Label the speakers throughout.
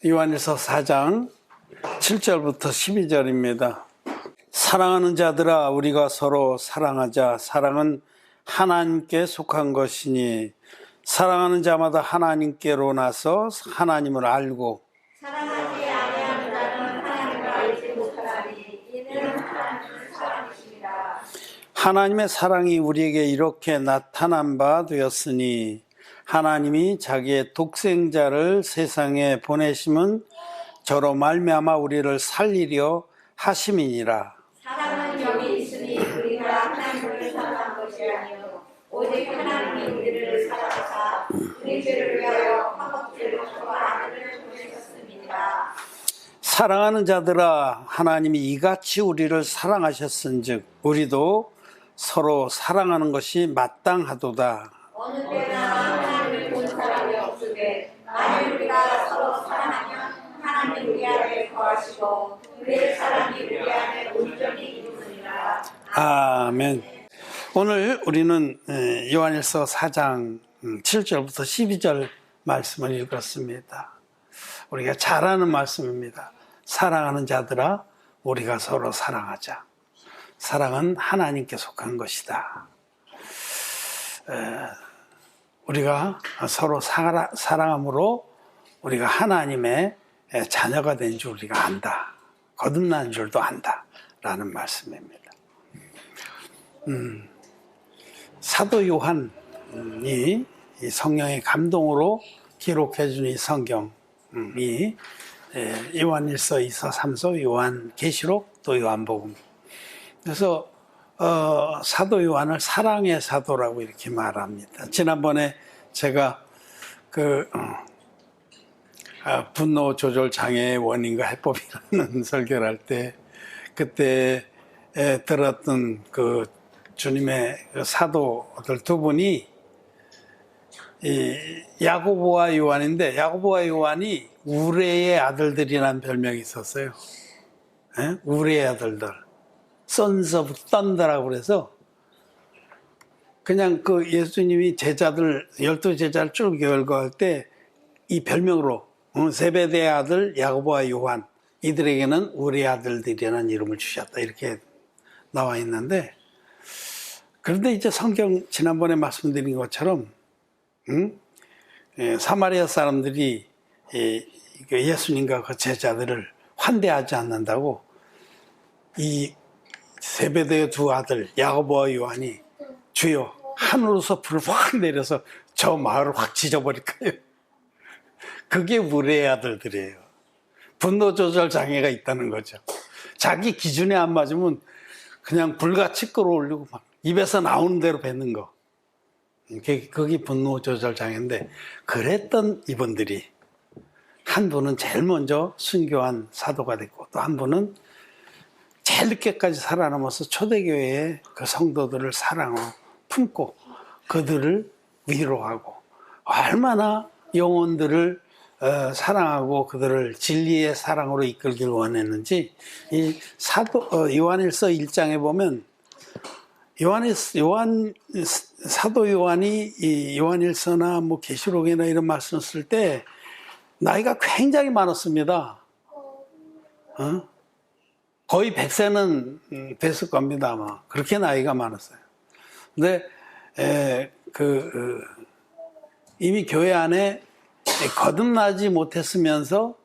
Speaker 1: 요한일서 4장 7절부터 12절입니다. 사랑하는 자들아 우리가 서로 사랑하자. 사랑은 하나님께 속한 것이니 사랑하는 자마다 하나님께로 나서 하나님을 알고
Speaker 2: 사랑하지 아니하는 자는 하나님을 알지 못하나니 이는 하나님은 사랑이십니다.
Speaker 1: 하나님의 사랑이 우리에게 이렇게 나타난 바 되었으니 하나님이 자기의 독생자를 세상에 보내심은 저로 말미암아 우리를 살리려 하심이니라.
Speaker 2: 사랑은 여기 있으니 우리가 하나님을 사랑한 것이 아니요 오직 하나님이 우리를 사랑하사 우리 죄를 위하여 화목제로 아들을 보내셨습니다.
Speaker 1: 사랑하는 자들아 하나님이 이같이 우리를 사랑하셨은즉 우리도 서로 사랑하는 것이 마땅하도다.
Speaker 2: 어느 때나 하나님을 본 사람이 없으되 만일 우리가 서로 사랑하면 하나님 우리 안에 거하시고 그의 사랑이 우리 안에 온전히 이루느니라.
Speaker 1: 아멘. 오늘 우리는 요한일서 4장 7절부터 12절 말씀을 읽었습니다. 우리가 잘 아는 말씀입니다. 사랑하는 자들아 우리가 서로 사랑하자. 사랑은 하나님께 속한 것이다. 우리가 서로 사랑함으로 우리가 하나님의 자녀가 된 줄 우리가 안다. 거듭난 줄도 안다. 라는 말씀입니다. 사도 요한이 이 성령의 감동으로 기록해 준 이 성경이 요한일서, 2서, 3서, 요한계시록, 또 요한복음. 그래서 사도 요한을 사랑의 사도라고 이렇게 말합니다. 지난번에 제가 분노 조절 장애의 원인과 해법이라는 설교를 할 때 그때 들었던 그 주님의 사도들 두 분이 야고보와 요한인데 야고보와 요한이 우레의 아들들이라는 별명이 있었어요. 우레의 아들들. Sons of Thunder라고 그래서 그냥 그 예수님이 제자들 12제자를 쭉 열거할 때 이 별명으로 세베대의 아들 야고보와 요한 이들에게는 우리 아들들이라는 이름을 주셨다 이렇게 나와 있는데 그런데 이제 성경 지난번에 말씀드린 것처럼 사마리아 사람들이 예수님과 그 제자들을 환대하지 않는다고 이 세베대의 두 아들 야고보와 요한이 주여 하늘로서 불을 확 내려서 저 마을을 확 지져버릴까요? 그게 우레의 아들들이에요. 분노 조절 장애가 있다는 거죠. 자기 기준에 안 맞으면 그냥 불같이 끌어올리고 막 입에서 나오는 대로 뱉는 거. 그게 분노 조절 장애인데 그랬던 이분들이 한 분은 제일 먼저 순교한 사도가 됐고 또 한 분은 제일 늦게까지 살아남아서 초대교회의 그 성도들을 사랑으로 품고 그들을 위로하고 얼마나 영혼들을 사랑하고 그들을 진리의 사랑으로 이끌길 원했는지 이 요한일서 1장에 보면 사도 요한이 이 요한일서나 뭐 계시록이나 이런 말씀을 쓸 때 나이가 굉장히 많았습니다. 거의 100세는 됐을 겁니다, 아마. 그렇게 나이가 많았어요. 근데, 이미 교회 안에 거듭나지 못했으면서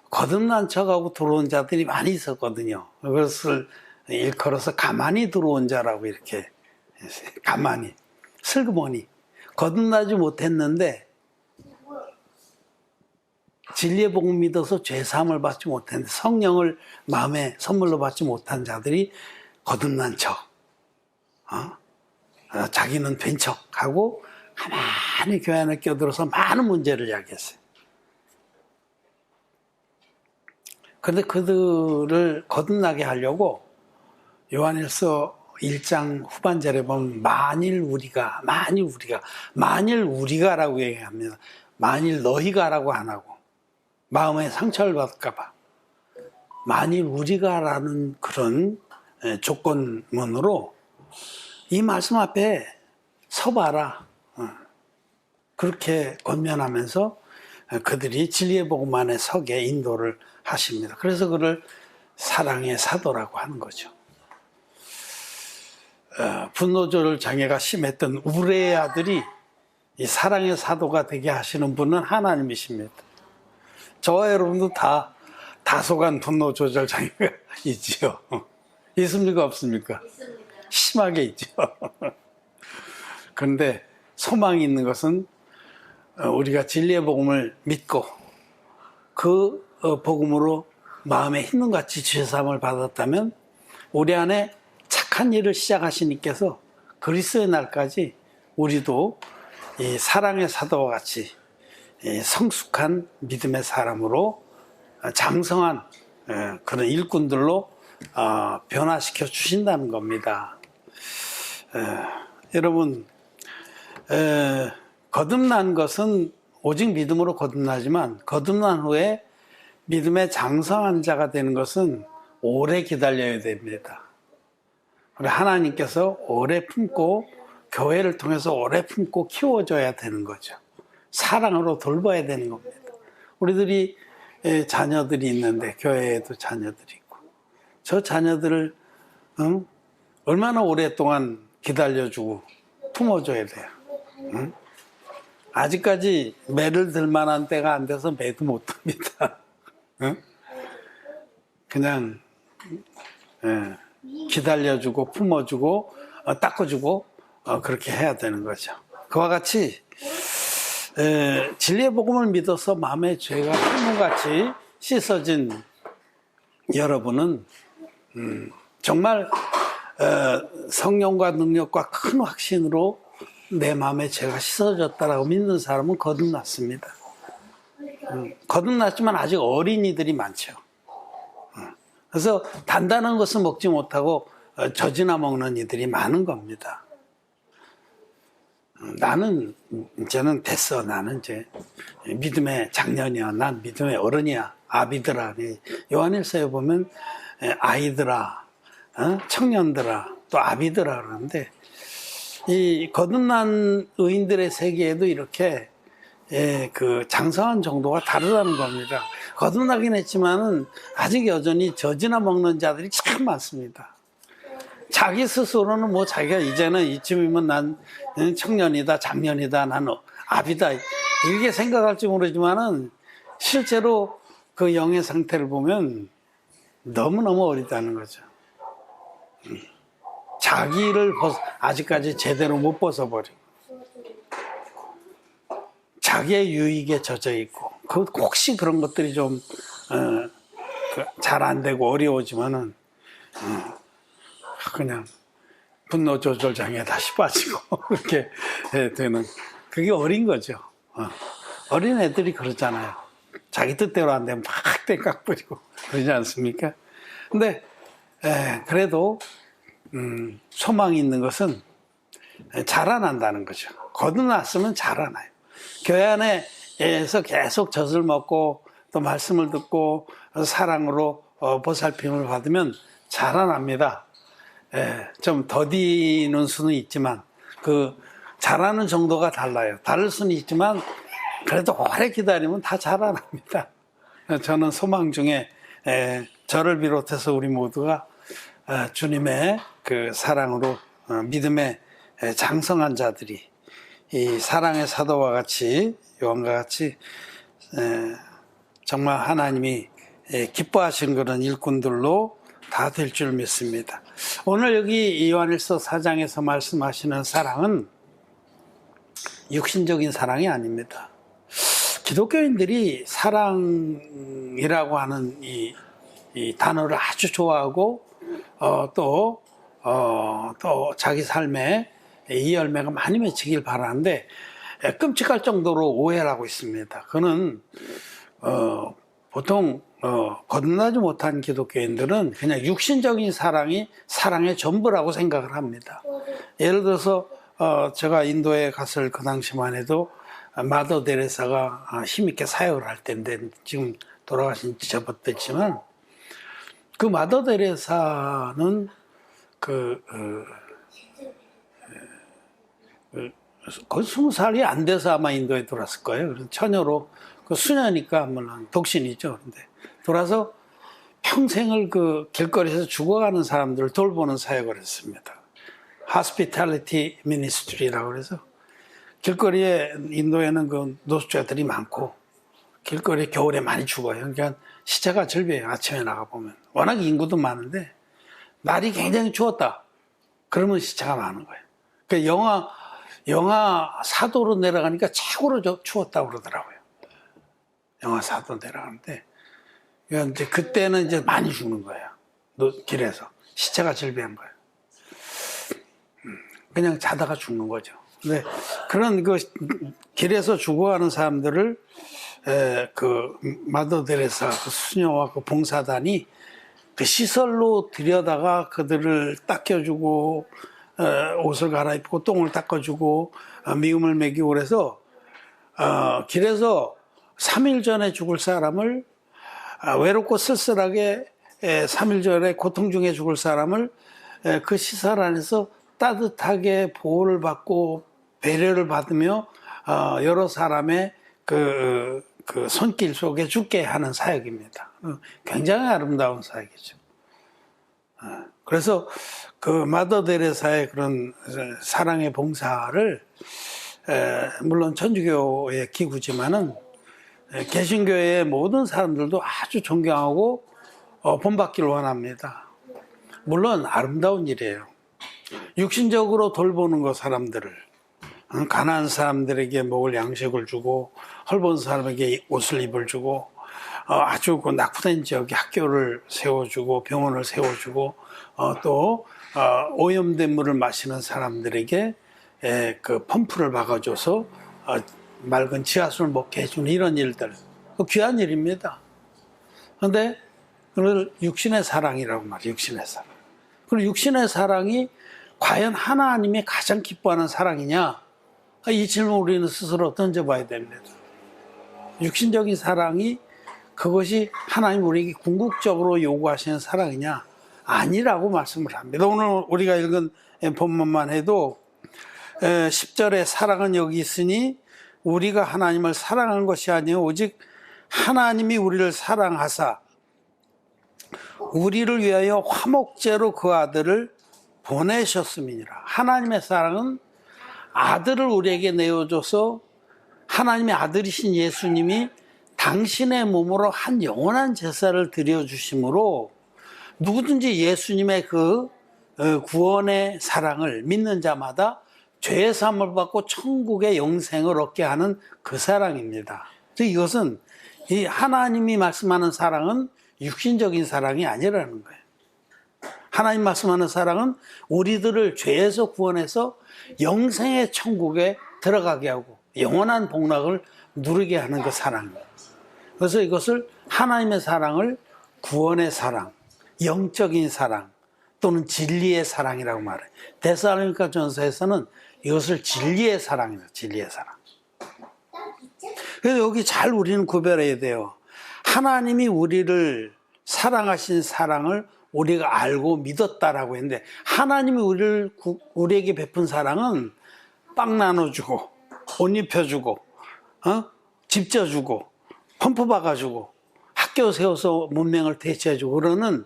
Speaker 1: 거듭난 척하고 들어온 자들이 많이 있었거든요. 그것을 일컬어서 가만히 들어온 자라고 이렇게, 가만히, 슬그머니. 거듭나지 못했는데, 진리의 복음 믿어서 죄사함을 받지 못했는데 성령을 마음에 선물로 받지 못한 자들이 거듭난 척, 자기는 된 척하고 가만히 교회 안에 껴들어서 많은 문제를 야기했어요. 그런데 그들을 거듭나게 하려고 요한일서 1장 후반절에 보면 만일 우리가라고 얘기합니다. 만일 너희가라고 안 하고 마음에 상처를 받을까봐 만일 우리가라는 그런 조건문으로 이 말씀 앞에 서봐라 그렇게 권면하면서 그들이 진리의 복음 안에 서게 인도를 하십니다. 그래서 그를 사랑의 사도라고 하는 거죠. 분노 조절 장애가 심했던 우레의 아들이 이 사랑의 사도가 되게 하시는 분은 하나님이십니다. 저와 여러분도 다 다소간 분노 조절 장애가 있지요. 있습니까? 없습니까?
Speaker 2: 있습니다.
Speaker 1: 심하게 있죠. 그런데 소망이 있는 것은 우리가 진리의 복음을 믿고 그 복음으로 마음에 힘든같이 죄사함을 받았다면 우리 안에 착한 일을 시작하신 이께서 그리스도의 날까지 우리도 이 사랑의 사도와 같이 성숙한 믿음의 사람으로 장성한 그런 일꾼들로 변화시켜 주신다는 겁니다. 여러분, 거듭난 것은 오직 믿음으로 거듭나지만 거듭난 후에 믿음의 장성한 자가 되는 것은 오래 기다려야 됩니다. 우리 하나님께서 오래 품고 교회를 통해서 오래 품고 키워줘야 되는 거죠. 사랑으로 돌봐야 되는 겁니다. 우리들이 자녀들이 있는데 교회에도 자녀들이 있고 저 자녀들을 얼마나 오랫동안 기다려주고 품어줘야 돼요. 아직까지 매를 들 만한 때가 안 돼서 매도 못 듭니다. 그냥 기다려주고 품어주고 닦아주고 그렇게 해야 되는 거죠. 그와 같이 진리의 복음을 믿어서 마음의 죄가 풀무같이 씻어진 여러분은 정말 성령과 능력과 큰 확신으로 내 마음의 죄가 씻어졌다라고 믿는 사람은 거듭났습니다. 거듭났지만 아직 어린이들이 많죠. 그래서 단단한 것을 먹지 못하고 젖이나 먹는 이들이 많은 겁니다. 나는 이제는 됐어. 나는 이제 믿음의 장년이야. 난 믿음의 어른이야. 아비들아. 요한일서에 보면 아이들아, 청년들아, 또 아비들아 그러는데 이 거듭난 의인들의 세계에도 이렇게 그 장성한 정도가 다르다는 겁니다. 거듭나긴 했지만은 아직 여전히 젖이나 먹는 자들이 참 많습니다. 자기 스스로는 뭐 자기가 이제는 이쯤이면 난 청년이다, 장년이다, 난 아비다 이렇게 생각할지 모르지만은 실제로 그 영의 상태를 보면 너무너무 어리다는 거죠. 자기를 아직까지 제대로 못 벗어버리고 자기의 유익에 젖어 있고 혹시 그런 것들이 좀 잘 안 되고 어려워지면은 그냥 분노 조절 장애 다시 빠지고 그렇게 되는 그게 어린 거죠. 어린 애들이 그렇잖아요. 자기 뜻대로 안 되면 막 땡깡 부리고 그러지 않습니까? 근데 그래도 소망이 있는 것은 자라난다는 거죠. 거듭났으면 자라나요. 교회 안에서 계속 젖을 먹고 또 말씀을 듣고 사랑으로 보살핌을 받으면 자라납니다. 좀 더디는 수는 있지만 그 자라는 정도가 달라요. 다를 수는 있지만 그래도 오래 기다리면 다 자라납니다. 저는 소망 중에 저를 비롯해서 우리 모두가 주님의 그 사랑으로 믿음의 장성한 자들이 이 사랑의 사도와 같이 요한과 같이 정말 하나님이 기뻐하시는 그런 일꾼들로 다 될 줄 믿습니다. 오늘 여기 요한일서 4장에서 말씀하시는 사랑은 육신적인 사랑이 아닙니다. 기독교인들이 사랑이라고 하는 이 단어를 아주 좋아하고 또 자기 삶에 이 열매가 많이 맺히길 바라는데 끔찍할 정도로 오해를 하고 있습니다. 그는 보통 거듭나지 못한 기독교인들은 그냥 육신적인 사랑이 사랑의 전부라고 생각을 합니다. 예를 들어서 제가 인도에 갔을 그 당시만 해도 마더 데레사가 힘있게 사역을 할 때인데 지금 돌아가신 지 접어됐지만 그 마더 데레사는 거의 20살이 안 돼서 아마 인도에 들어왔을 거예요. 그래서 처녀로 그 수녀니까 물론 독신이죠. 그런데 돌아서 평생을 그 길거리에서 죽어가는 사람들을 돌보는 사역을 했습니다. Hospitality Ministry라고 그래서 길거리에 인도에는 그 노숙자들이 많고 길거리에 겨울에 많이 죽어요. 그러니까 시차가 절벽이에요. 아침에 나가보면. 워낙 인구도 많은데 날이 굉장히 추웠다. 그러면 시차가 많은 거예요. 그러니까 영하 4도로 내려가니까 최고로 추웠다고 그러더라고요. 영하 4도 내려가는데 이제 그때는 이제 많이 죽는 거예요. 길에서. 시차가 절벽한 거예요. 그냥 자다가 죽는 거죠. 근데 그런 그 길에서 죽어가는 사람들을 그 마더 데레사 그 수녀와 그 봉사단이 그 시설로 들여다가 그들을 닦여주고 옷을 갈아입고 똥을 닦아주고 미움을 먹이고 그래서 길에서 3일 전에 죽을 사람을 외롭고 쓸쓸하게 3일 전에 고통 중에 죽을 사람을 그 시설 안에서 따뜻하게 보호를 받고 배려를 받으며 여러 사람의 그 손길 속에 죽게 하는 사역입니다. 굉장히 아름다운 사역이죠. 그래서 그 마더 데레사의 그런 사랑의 봉사를 물론 천주교의 기구지만은 개신교의 모든 사람들도 아주 존경하고 본받기를 원합니다. 물론 아름다운 일이에요. 육신적으로 돌보는 거 사람들을 가난한 사람들에게 먹을 양식을 주고 헐벗은 사람에게 옷을 입을 주고 아주 그 낙후된 지역에 학교를 세워주고 병원을 세워주고 또 오염된 물을 마시는 사람들에게 그 펌프를 박아줘서 맑은 지하수를 먹게 해주는 이런 일들 귀한 일입니다. 그런데 그걸 육신의 사랑이라고 말이에요. 육신의 사랑. 그리고 육신의 사랑이 과연 하나님이 가장 기뻐하는 사랑이냐? 이 질문 우리는 스스로 던져봐야 됩니다. 육신적인 사랑이 그것이 하나님 우리에게 궁극적으로 요구하시는 사랑이냐? 아니라고 말씀을 합니다. 오늘 우리가 읽은 본문만 해도 10절에 사랑은 여기 있으니 우리가 하나님을 사랑한 것이 아니요 오직 하나님이 우리를 사랑하사 우리를 위하여 화목제로 그 아들을 보내셨음이니라. 하나님의 사랑은 아들을 우리에게 내어줘서 하나님의 아들이신 예수님이 당신의 몸으로 한 영원한 제사를 드려주심으로 누구든지 예수님의 그 구원의 사랑을 믿는 자마다 죄의 사함을 받고 천국의 영생을 얻게 하는 그 사랑입니다. 이것은 이 하나님이 말씀하는 사랑은 육신적인 사랑이 아니라는 거예요. 하나님 말씀하는 사랑은 우리들을 죄에서 구원해서 영생의 천국에 들어가게 하고 영원한 복락을 누리게 하는 그 사랑입니다. 그래서 이것을 하나님의 사랑을 구원의 사랑, 영적인 사랑 또는 진리의 사랑이라고 말해요. 데살로니가 전서에서는 이것을 진리의 사랑이다. 진리의 사랑. 그래서 여기 잘 우리는 구별해야 돼요. 하나님이 우리를 사랑하신 사랑을 우리가 알고 믿었다라고 했는데 하나님이 우리에게 베푼 사랑은 빵 나눠주고 옷 입혀주고 집 져주고 펌프 박아주고 학교 세워서 문맹을 대체해주고 그러는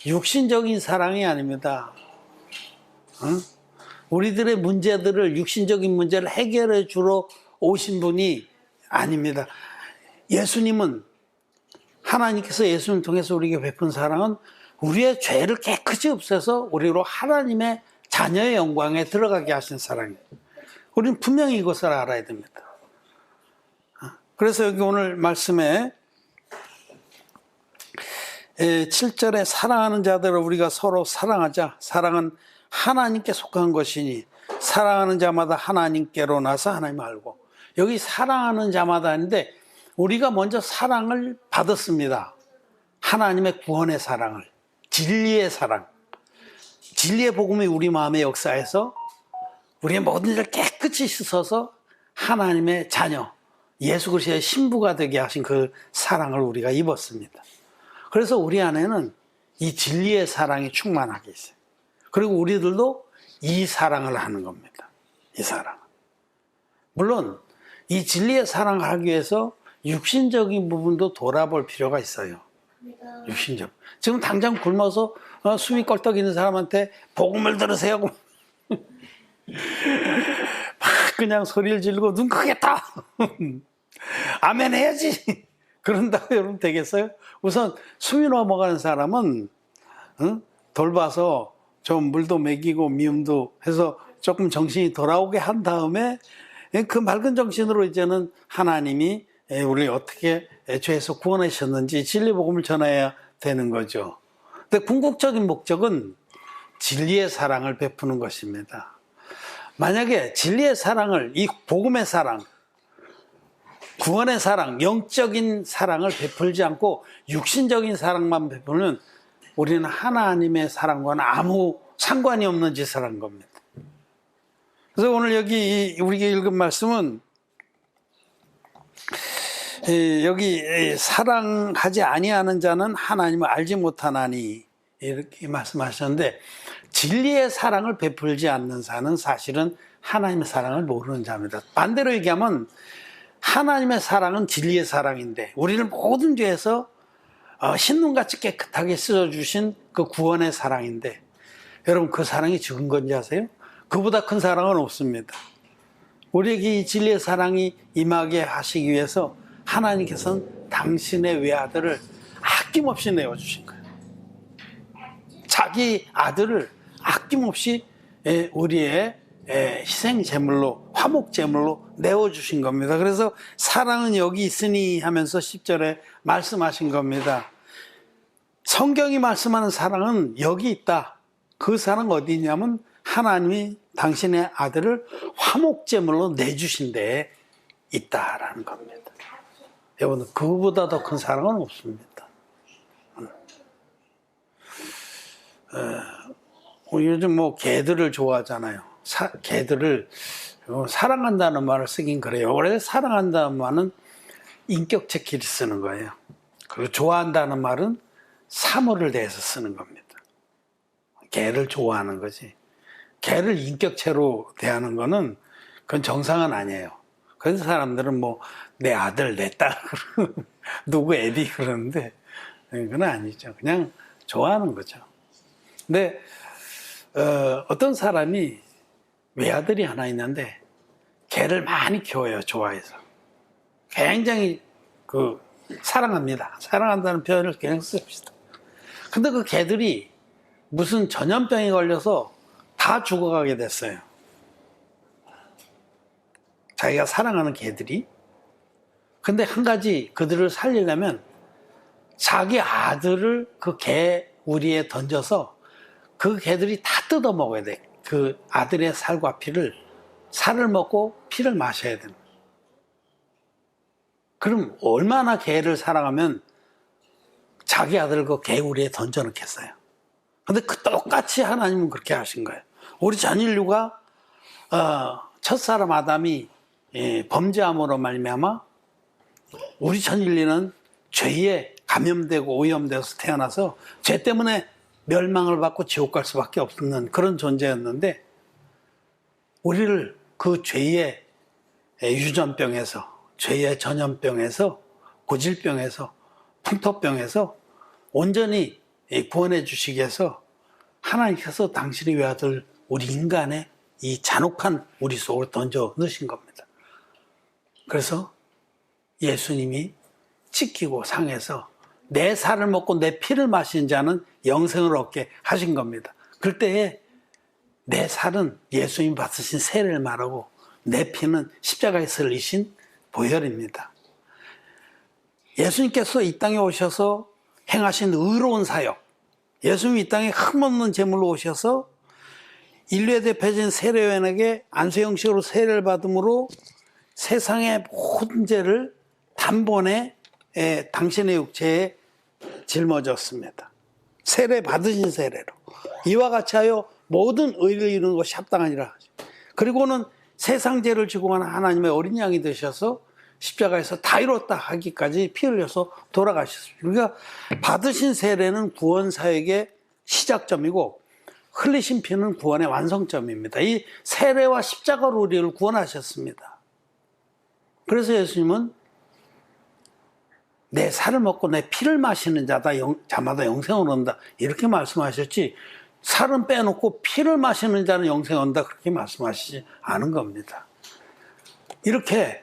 Speaker 1: 육신적인 사랑이 아닙니다. 우리들의 문제들을 육신적인 문제를 해결해 주러 오신 분이 아닙니다. 예수님은 하나님께서 예수님을 통해서 우리에게 베푼 사랑은 우리의 죄를 깨끗이 없애서 우리로 하나님의 자녀의 영광에 들어가게 하신 사랑이에요. 우리는 분명히 이것을 알아야 됩니다. 그래서 여기 오늘 말씀에 7절에 사랑하는 자들을 우리가 서로 사랑하자. 사랑은 하나님께 속한 것이니 사랑하는 자마다 하나님께로 나서 하나님 알고. 여기 사랑하는 자마다 하는데 우리가 먼저 사랑을 받았습니다. 하나님의 구원의 사랑을. 진리의 사랑. 진리의 복음이 우리 마음의 역사에서 우리의 모든 일을 깨끗이 씻어서 하나님의 자녀, 예수 그리스도의 신부가 되게 하신 그 사랑을 우리가 입었습니다. 그래서 우리 안에는 이 진리의 사랑이 충만하게 있어요. 그리고 우리들도 이 사랑을 하는 겁니다. 이 사랑. 물론 이 진리의 사랑을 하기 위해서 육신적인 부분도 돌아볼 필요가 있어요. 육신적. 지금 당장 굶어서 숨이 껄떡 있는 사람한테 복음을 들으세요. 막 그냥 소리를 지르고 눈 크게 떠. 아멘 해야지. 그런다고 여러분 되겠어요? 우선 숨이 넘어가는 사람은 돌봐서 좀 물도 먹이고 미움도 해서 조금 정신이 돌아오게 한 다음에 그 맑은 정신으로 이제는 하나님이 우리를 어떻게 죄에서 구원하셨는지 진리 복음을 전해야 되는 거죠. 근데 궁극적인 목적은 진리의 사랑을 베푸는 것입니다. 만약에 진리의 사랑을, 이 복음의 사랑, 구원의 사랑, 영적인 사랑을 베풀지 않고 육신적인 사랑만 베풀면 우리는 하나님의 사랑과는 아무 상관이 없는 짓을 한 겁니다. 그래서 오늘 여기 우리가 읽은 말씀은 여기 사랑하지 아니하는 자는 하나님을 알지 못하나니 이렇게 말씀하셨는데, 진리의 사랑을 베풀지 않는 자는 사실은 하나님의 사랑을 모르는 자입니다. 반대로 얘기하면 하나님의 사랑은 진리의 사랑인데 우리를 모든 죄에서 신눈같이 깨끗하게 씻어주신 그 구원의 사랑인데, 여러분 그 사랑이 적은 건지 아세요? 그보다 큰 사랑은 없습니다. 우리에게 이 진리의 사랑이 임하게 하시기 위해서 하나님께서는 당신의 외아들을 아낌없이 내어주신 거예요. 자기 아들을 아낌없이 우리의 희생제물로, 화목제물로 내어주신 겁니다. 그래서 사랑은 여기 있으니 하면서 10절에 말씀하신 겁니다. 성경이 말씀하는 사랑은 여기 있다. 그 사랑 어디 있냐면 하나님이 당신의 아들을 화목제물로 내주신 데에 있다라는 겁니다. 여러분, 그보다 더 큰 사랑은 없습니다. 요즘 뭐 개들을 좋아하잖아요. 개들을 사랑한다는 말을 쓰긴 그래요. 원래 사랑한다는 말은 인격체 끼리 쓰는 거예요. 그리고 좋아한다는 말은 사물을 대해서 쓰는 겁니다. 개를 좋아하는 거지. 개를 인격체로 대하는 거는 그건 정상은 아니에요. 그래서 사람들은 뭐 내 아들, 내 딸, 누구 애비 그러는데 그건 아니죠. 그냥 좋아하는 거죠. 근데 어떤 사람이 외아들이 하나 있는데 개를 많이 키워요. 좋아해서. 굉장히 사랑합니다. 사랑한다는 표현을 그냥 씁시다. 근데 그 개들이 무슨 전염병에 걸려서 다 죽어가게 됐어요. 자기가 사랑하는 개들이. 근데 한 가지 그들을 살리려면 자기 아들을 그 개 우리에 던져서 그 개들이 다 뜯어 먹어야 돼. 그 아들의 살과 피를, 살을 먹고 피를 마셔야 됩니다. 그럼 얼마나 개를 사랑하면 자기 아들을 그 개우리에 던져 넣겠어요. 근데 똑같이 하나님은 그렇게 하신 거예요. 우리 전 인류가 첫사람 아담이 범죄함으로 말미암아 우리 전 인류는 죄에 감염되고 오염되어서 태어나서 죄 때문에 멸망을 받고 지옥 갈 수밖에 없는 그런 존재였는데, 우리를 그 죄의 유전병에서, 죄의 전염병에서, 고질병에서, 풍토병에서 온전히 구원해 주시기 위해서 하나님께서 당신의 외아들 우리 인간의 이 잔혹한 우리 속으로 던져 넣으신 겁니다. 그래서 예수님이 찢기고 상해서 내 살을 먹고 내 피를 마신 자는 영생을 얻게 하신 겁니다. 그럴 때에 내 살은 예수님 받으신 세례를 말하고 내 피는 십자가에서 흘리신 보혈입니다. 예수님께서 이 땅에 오셔서 행하신 의로운 사역, 예수님이 이 땅에 흠없는 제물로 오셔서 인류에 대표진 세례요한에게 안수 형식으로 세례를 받음으로 세상의 모든 죄를 단번에 당신의 육체에 짊어졌습니다. 세례 받으신 세례로 이와 같이 하여 모든 의를 이루는 것이 합당하니라. 그리고는 세상 죄를 지고 가는 하나님의 어린 양이 되셔서 십자가에서 다 이뤘다 하기까지 피 흘려서 돌아가셨습니다. 그러니까 받으신 세례는 구원 사역의 시작점이고 흘리신 피는 구원의 완성점입니다. 이 세례와 십자가로 우리를 구원하셨습니다. 그래서 예수님은 내 살을 먹고 내 피를 마시는 자마다 영생을 얻는다. 이렇게 말씀하셨지, 살은 빼놓고 피를 마시는 자는 영생을 얻는다. 그렇게 말씀하시지 않은 겁니다. 이렇게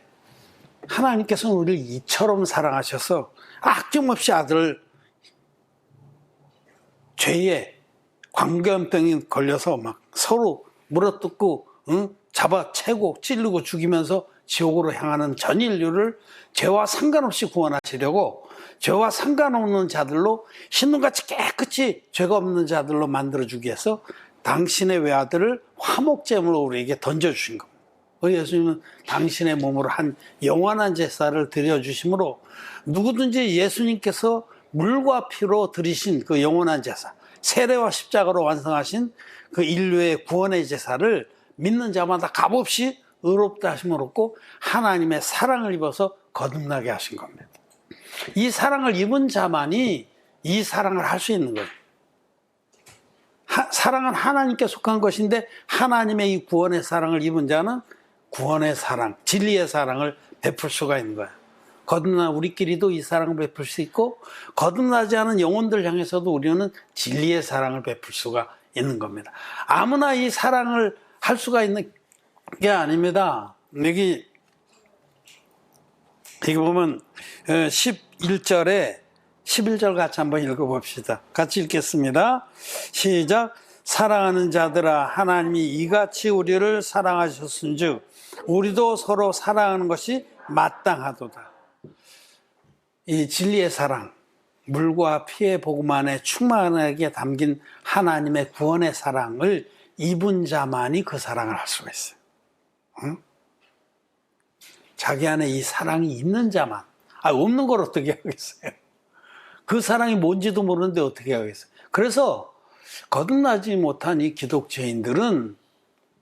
Speaker 1: 하나님께서는 우리를 이처럼 사랑하셔서 아낌없이 아들을 죄에 광견병이 걸려서 막 서로 물어뜯고 잡아채고 찌르고 죽이면서 지옥으로 향하는 전 인류를 죄와 상관없이 구원하시려고 죄와 상관없는 자들로 신눈같이 깨끗이 죄가 없는 자들로 만들어주기 위해서 당신의 외아들을 화목제물로 우리에게 던져주신 겁니다. 우리 예수님은 당신의 몸으로 한 영원한 제사를 드려주심으로 누구든지 예수님께서 물과 피로 드리신 그 영원한 제사, 세례와 십자가로 완성하신 그 인류의 구원의 제사를 믿는 자마다 값없이 의롭다 하심을 얻고 하나님의 사랑을 입어서 거듭나게 하신 겁니다. 이 사랑을 입은 자만이 이 사랑을 할 수 있는 거예요. 사랑은 하나님께 속한 것인데 하나님의 이 구원의 사랑을 입은 자는 구원의 사랑, 진리의 사랑을 베풀 수가 있는 거예요. 거듭난 우리끼리도 이 사랑을 베풀 수 있고 거듭나지 않은 영혼들 향해서도 우리는 진리의 사랑을 베풀 수가 있는 겁니다. 아무나 이 사랑을 할 수가 있는 게 아닙니다. 여기 보면 11절에 11절 같이 한번 읽어봅시다. 같이 읽겠습니다. 시작. 사랑하는 자들아, 하나님이 이같이 우리를 사랑하셨은즉 우리도 서로 사랑하는 것이 마땅하도다. 이 진리의 사랑, 물과 피의 복음 안에 충만하게 담긴 하나님의 구원의 사랑을 입은 자만이 그 사랑을 할 수가 있어요. 응? 자기 안에 이 사랑이 있는 자만. 없는 걸 어떻게 하겠어요? 그 사랑이 뭔지도 모르는데 어떻게 하겠어요? 그래서 거듭나지 못한 이 기독교인들은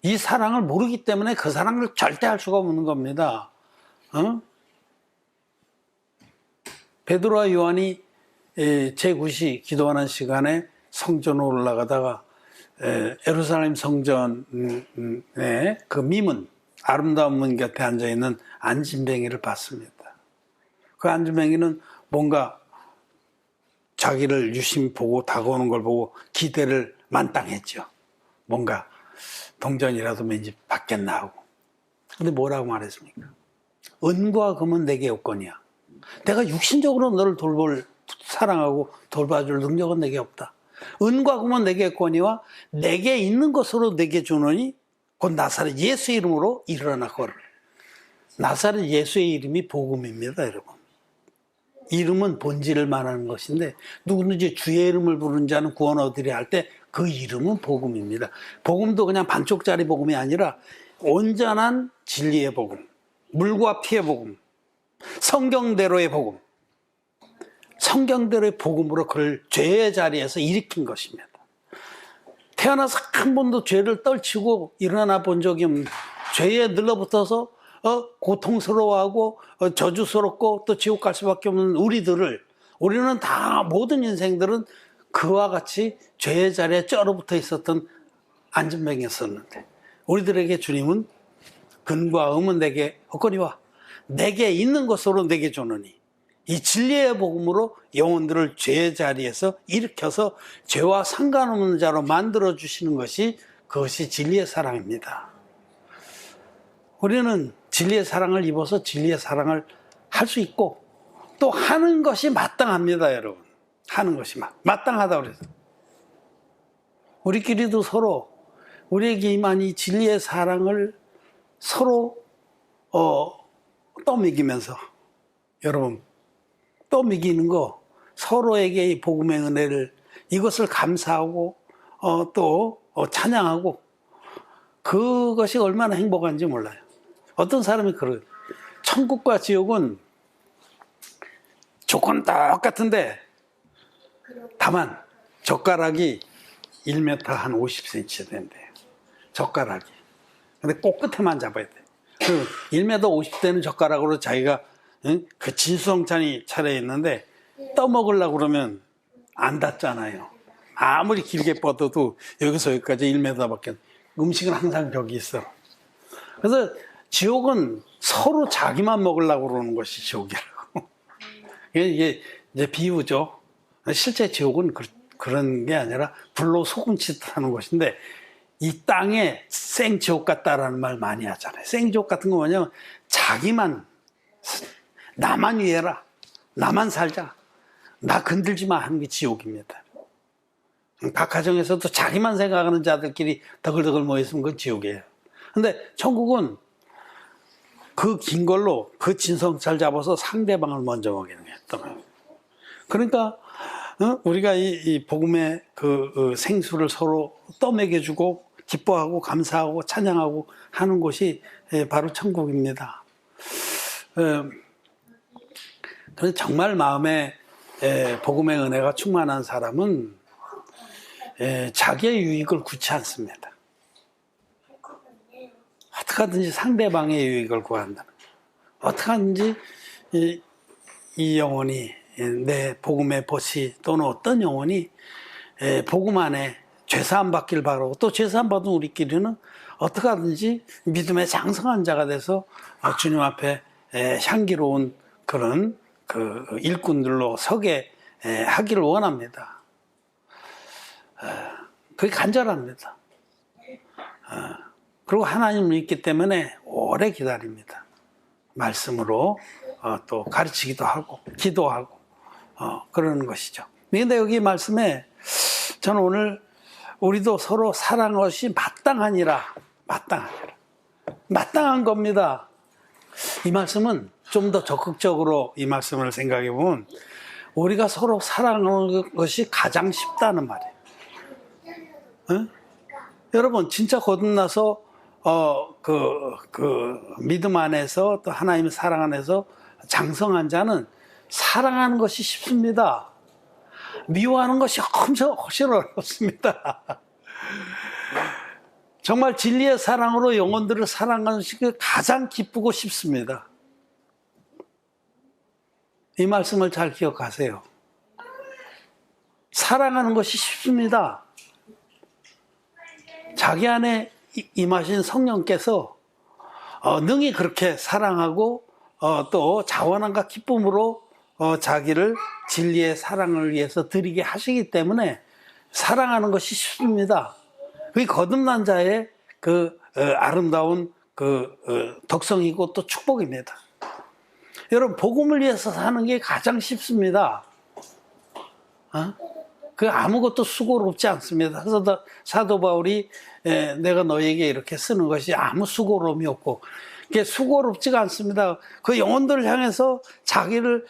Speaker 1: 이 사랑을 모르기 때문에 그 사랑을 절대 할 수가 없는 겁니다. 베드로와 요한이 제9시 기도하는 시간에 성전으로 올라가다가 예루살렘 성전의 그 미문, 아름다운 문 곁에 앉아있는 안진뱅이를 봤습니다. 그 안진뱅이는 뭔가 자기를 유심히 보고 다가오는 걸 보고 기대를 만땅했죠. 뭔가 동전이라도 왠지 받겠나 하고. 근데 뭐라고 말했습니까? 은과 금은 내게 없거니와. 내가 육신적으로 너를 사랑하고 돌봐줄 능력은 내게 없다. 은과 금은 내게 없거니와 내게 있는 것으로 내게 주노니 곧 나사렛 예수의 이름으로 일어나 걸으라. 나사렛 예수의 이름이 복음입니다, 여러분. 이름은 본질을 말하는 것인데 누구든지 주의 이름을 부르는 자는 구원 얻으려 할 때 그 이름은 복음입니다. 복음도 그냥 반쪽짜리 복음이 아니라 온전한 진리의 복음, 물과 피의 복음, 성경대로의 복음, 성경대로의 복음으로 그를 죄의 자리에서 일으킨 것입니다. 태어나서 한 번도 죄를 떨치고 일어나 본 적이 없는, 죄에 늘러붙어서 고통스러워하고 저주스럽고 또 지옥 갈 수밖에 없는 우리는 다 모든 인생들은 그와 같이 죄의 자리에 쩔어붙어 있었던 안진뱅이였었는데 우리들에게 주님은 근과 음은 내게 없거니와 내게 있는 것으로 내게 주느니 이 진리의 복음으로 영혼들을 죄의 자리에서 일으켜서 죄와 상관없는 자로 만들어 주시는 것이 그것이 진리의 사랑입니다. 우리는 진리의 사랑을 입어서 진리의 사랑을 할 수 있고 또 하는 것이 마땅합니다, 여러분. 하는 것이 마땅하다고 그래서 우리끼리도 서로 우리에게 임한 이 진리의 사랑을 서로 떠먹이면서 여러분 떠먹이는 거 서로에게 이 복음의 은혜를 이것을 감사하고 또 찬양하고 그것이 얼마나 행복한지 몰라요. 어떤 사람이 그래요. 천국과 지옥은 조건은 똑같은데 다만 젓가락이 1m 한 50cm 된대요. 젓가락이. 근데 꼭 끝에만 잡아야 돼. 그 1m 50되는 젓가락으로 자기가 그 진수성찬이 차려있는데 떠먹으려고 그러면 안 닿잖아요. 아무리 길게 뻗어도 여기서 여기까지 1m밖에 음식은 항상 저기 있어. 그래서 지옥은 서로 자기만 먹으려고 그러는 것이 지옥이라고. 이게 이제 비유죠. 실제 지옥은 그런 게 아니라 불로 소금치듯 하는 곳인데, 이 땅에 생지옥 같다라는 말 많이 하잖아요. 생지옥 같은 거 뭐냐면 나만 위해라, 나만 살자, 나 건들지 마 하는 게 지옥입니다. 각 가정에서도 자기만 생각하는 자들끼리 더글더글 모였으면 그건 지옥이에요. 근데 천국은 그 긴 걸로 그 진성잘 잡아서 상대방을 먼저 먹이는 거예요. 그러니까 우리가 이 복음의 그 생수를 서로 떠먹여주고 기뻐하고 감사하고 찬양하고 하는 곳이 바로 천국입니다. 그래서 정말 마음에 복음의 은혜가 충만한 사람은 자기의 유익을 구치 않습니다. 어떻게 하든지 상대방의 유익을 구한다. 어떻게 하든지 이 영혼이, 내 복음의 벗이 또는 어떤 영혼이 복음 안에 죄사함 받길 바라고, 또 죄사함 받은 우리끼리는 어떻게 하든지 믿음의 장성한 자가 돼서 주님 앞에 향기로운 그런 그 일꾼들로 서게 하기를 원합니다. 그게 간절합니다. 그리고 하나님을 믿기 때문에 오래 기다립니다. 말씀으로 또 가르치기도 하고 기도하고 그러는 것이죠. 그런데 여기 말씀에 저는 오늘 우리도 서로 사랑한 것이 마땅한 겁니다. 이 말씀은 좀 더 적극적으로 이 말씀을 생각해 보면 우리가 서로 사랑하는 것이 가장 쉽다는 말이에요. 여러분 진짜 거듭나서 믿음 안에서 또 하나님의 사랑 안에서 장성한 자는 사랑하는 것이 쉽습니다. 미워하는 것이 훨씬 어렵습니다. 정말 진리의 사랑으로 영혼들을 사랑하는 것이 가장 기쁘고 쉽습니다. 이 말씀을 잘 기억하세요. 사랑하는 것이 쉽습니다. 자기 안에 임하신 성령께서 능히 그렇게 사랑하고 또 자원함과 기쁨으로 자기를 진리의 사랑을 위해서 드리게 하시기 때문에 사랑하는 것이 쉽습니다. 그게 거듭난 자의 그 아름다운 그 덕성이고 또 축복입니다. 여러분 복음을 위해서 사는 게 가장 쉽습니다. 그 아무것도 수고롭지 않습니다. 사도 바울이 내가 너에게 이렇게 쓰는 것이 아무 수고로움이 없고, 그게 수고롭지가 않습니다. 그 영혼들을 향해서 자기를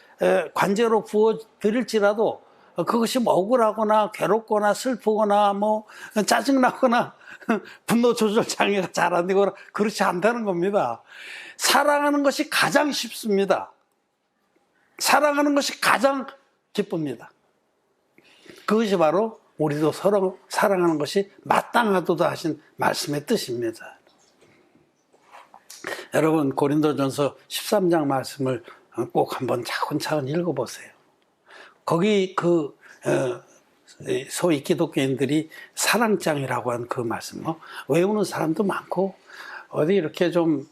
Speaker 1: 관제로 부어 드릴지라도 그것이 억울하거나 괴롭거나 슬프거나 뭐 짜증나거나 분노 조절 장애가 잘 안 되거나 그렇지 않다는 겁니다. 사랑하는 것이 가장 쉽습니다. 사랑하는 것이 가장 기쁩니다. 그것이 바로 우리도 서로 사랑하는 것이 마땅하도다 하신 말씀의 뜻입니다. 여러분 고린도전서 13장 말씀을 꼭 한번 차근차근 읽어보세요. 거기 소위 기독교인들이 사랑장이라고 한 그 말씀 외우는 사람도 많고 어디 이렇게 좀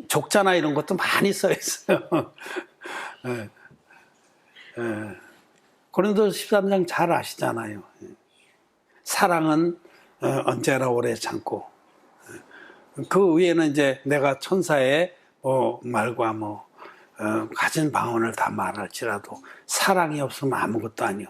Speaker 1: 족자나 이런 것도 많이 써 있어요. 고린도서 13장 잘 아시잖아요. 사랑은 언제나 오래 참고, 그 위에는 이제 내가 천사의 말과 가진 방언을 다 말할지라도 사랑이 없으면 아무것도 아니오.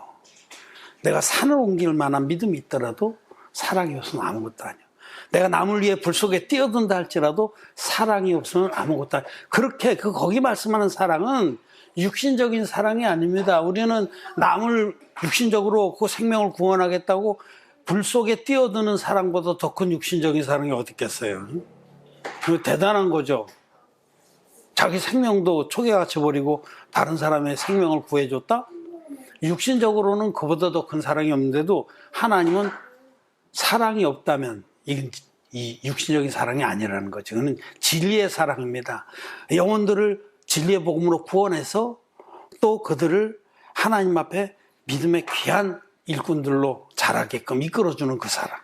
Speaker 1: 내가 산을 옮길 만한 믿음이 있더라도 사랑이 없으면 아무것도 아니오. 내가 남을 위해 불 속에 뛰어든다 할지라도 사랑이 없으면 아무것도 아니오. 그렇게 거기 말씀하는 사랑은 육신적인 사랑이 아닙니다. 우리는 남을 육신적으로 그 생명을 구원하겠다고 불 속에 뛰어드는 사랑보다 더 큰 육신적인 사랑이 어디 있겠어요? 대단한 거죠. 자기 생명도 초기화쳐 버리고 다른 사람의 생명을 구해줬다? 육신적으로는 그보다 더 큰 사랑이 없는데도 하나님은 사랑이 없다면 이건 이 육신적인 사랑이 아니라는 거죠. 그건 진리의 사랑입니다. 영혼들을 진리의 복음으로 구원해서 또 그들을 하나님 앞에 믿음의 귀한 일꾼들로 자라게끔 이끌어주는 그 사랑.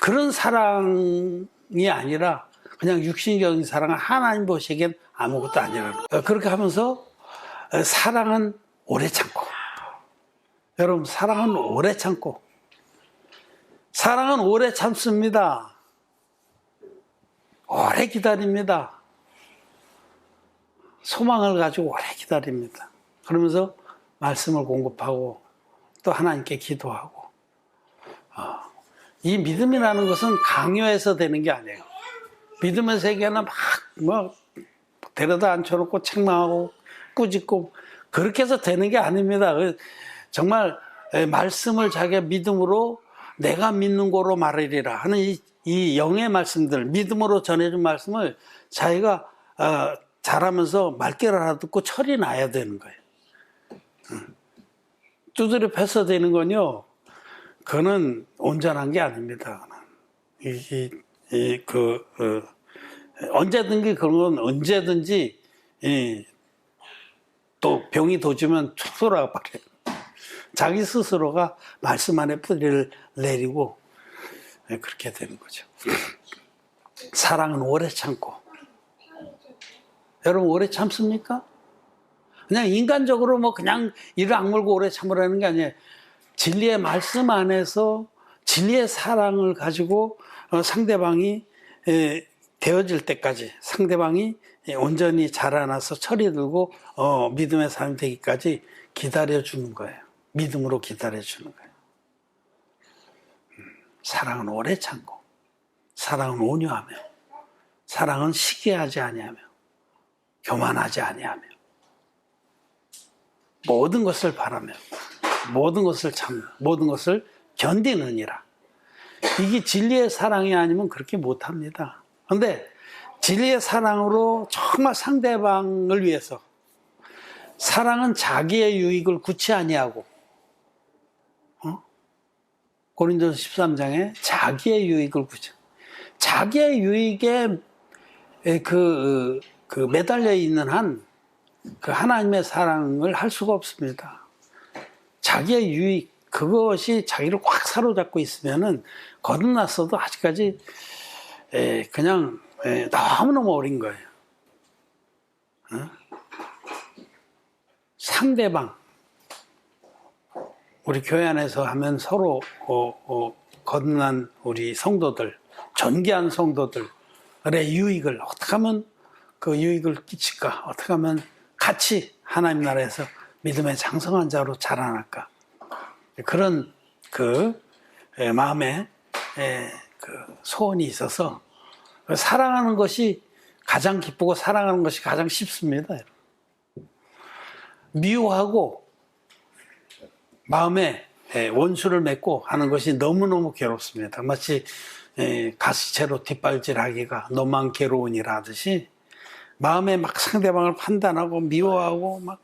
Speaker 1: 그런 사랑이 아니라 그냥 육신적인 사랑은 하나님 보시기엔 아무것도 아니라는 거예요. 그렇게 하면서 사랑은 오래 참고, 여러분 사랑은 오래 참고, 사랑은 오래 참습니다. 오래 기다립니다. 소망을 가지고 오래 기다립니다. 그러면서 말씀을 공급하고 또 하나님께 기도하고. 이 믿음이라는 것은 강요해서 되는 게 아니에요. 믿음의 세계는 막 데려다 앉혀놓고 책망하고 꾸짖고 그렇게 해서 되는 게 아닙니다. 정말 말씀을 자기가 믿음으로 내가 믿는 거로 말하리라 하는 이 영의 말씀들, 믿음으로 전해준 말씀을 자기가 잘하면서 말귀를 알아듣고 철이 나야 되는 거예요. 두드려 패서 되는 건요, 그거는 온전한 게 아닙니다. 언제든지 그런 건 언제든지 또 병이 도지면 툭 돌아가 버려요. 자기 스스로가 말씀 안에 뿌리를 내리고 그렇게 되는 거죠. 사랑은 오래 참고. 여러분 오래 참습니까? 그냥 인간적으로 뭐 그냥 이를 악물고 오래 참으라는 게 아니에요. 진리의 말씀 안에서 진리의 사랑을 가지고 상대방이 되어질 때까지, 상대방이 온전히 자라나서 철이 들고 믿음의 사람이 되기까지 기다려주는 거예요. 믿음으로 기다려주는 거예요. 사랑은 오래 참고, 사랑은 온유하며, 사랑은 시기하지 아니하며, 교만하지 아니하며, 모든 것을 바라며, 모든 것을 참며, 모든 것을 견디느니라. 이게 진리의 사랑이 아니면 그렇게 못합니다. 그런데 진리의 사랑으로 정말 상대방을 위해서, 사랑은 자기의 유익을 구치 아니하고, 고린도서 13장에 자기의 유익을 구치, 자기의 유익에 매달려 있는 한 그 하나님의 사랑을 할 수가 없습니다. 자기의 유익, 그것이 자기를 꽉 사로잡고 있으면은 거듭났어도 아직까지 그냥 너무너무 어린 거예요. 상대방, 우리 교회 안에서 하면 서로 거듭난 우리 성도들, 존귀한 성도들의 유익을 어떻게 하면 그 유익을 끼칠까? 어떻게 하면 같이 하나님 나라에서 믿음의 장성한 자로 자라날까? 그런 마음에 소원이 있어서 사랑하는 것이 가장 기쁘고 사랑하는 것이 가장 쉽습니다. 미워하고 마음에 원수를 맺고 하는 것이 너무너무 괴롭습니다. 마치 가시채로 뒷발질하기가 너만 괴로우니라 하듯이 마음에 막 상대방을 판단하고 미워하고 막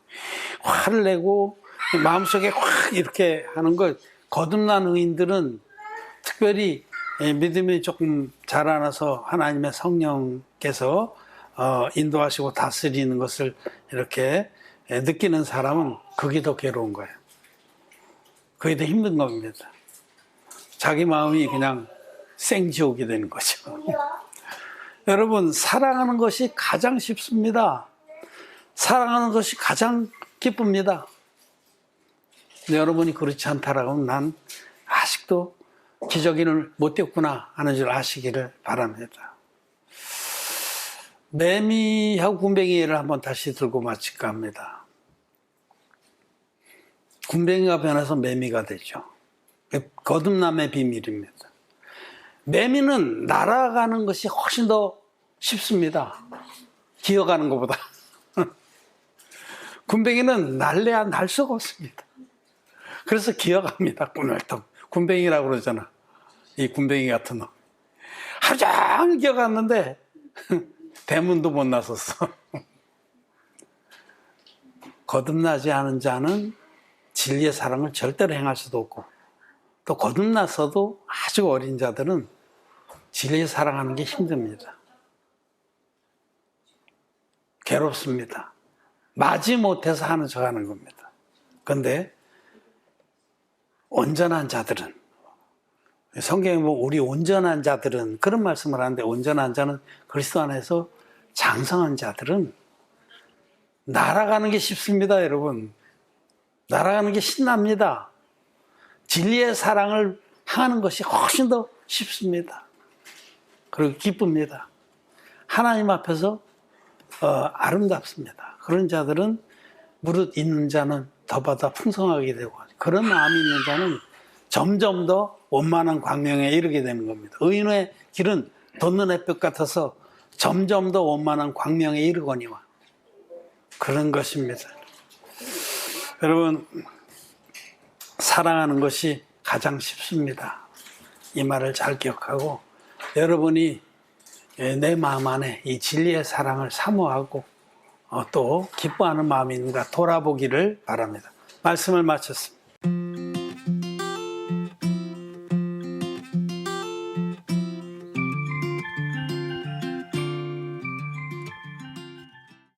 Speaker 1: 화를 내고 마음속에 확 이렇게 하는 걸, 거듭난 의인들은 특별히 믿음이 조금 자라나서 하나님의 성령께서 인도하시고 다스리는 것을 이렇게 느끼는 사람은 그게 더 괴로운 거예요. 그게 더 힘든 겁니다. 자기 마음이 그냥 생지옥이 되는 거죠. 여러분, 사랑하는 것이 가장 쉽습니다. 사랑하는 것이 가장 기쁩니다. 근데 여러분이 그렇지 않다라고 하면 난 아직도 기저귀를 못 뗐구나 하는 줄 아시기를 바랍니다. 매미하고 군뱅이를 한번 다시 들고 마칠까 합니다. 군뱅이가 변해서 매미가 되죠. 거듭남의 비밀입니다. 매미는 날아가는 것이 훨씬 더 쉽습니다. 기어가는 것보다. 군뱅이는 날래야 날 수가 없습니다. 그래서 기어갑니다. 꾸물떡. 군뱅이라고 그러잖아. 이 군뱅이 같은 놈. 하루 종일 기어갔는데 대문도 못 나섰어. 거듭나지 않은 자는 진리의 사랑을 절대로 행할 수도 없고, 또 거듭났어도 아주 어린 자들은 진리의 사랑하는 게 힘듭니다. 괴롭습니다. 마지못해서 하는 척 하는 겁니다. 그런데 온전한 자들은, 성경에 뭐 우리 온전한 자들은 그런 말씀을 하는데, 온전한 자는 그리스도 안에서 장성한 자들은 날아가는 게 쉽습니다, 여러분. 날아가는 게 신납니다. 진리의 사랑을 향하는 것이 훨씬 더 쉽습니다. 그리고 기쁩니다. 하나님 앞에서 아름답습니다. 그런 자들은 무릇 있는 자는 더 받아 풍성하게 되고, 그런 마음이 있는 자는 점점 더 원만한 광명에 이르게 되는 겁니다. 의인의 길은 돋는 햇볕 같아서 점점 더 원만한 광명에 이르거니와, 그런 것입니다. 여러분, 사랑하는 것이 가장 쉽습니다. 이 말을 잘 기억하고 여러분이 내 마음 안에 이 진리의 사랑을 사모하고 또 기뻐하는 마음이 있는가 돌아보기를 바랍니다. 말씀을 마쳤습니다.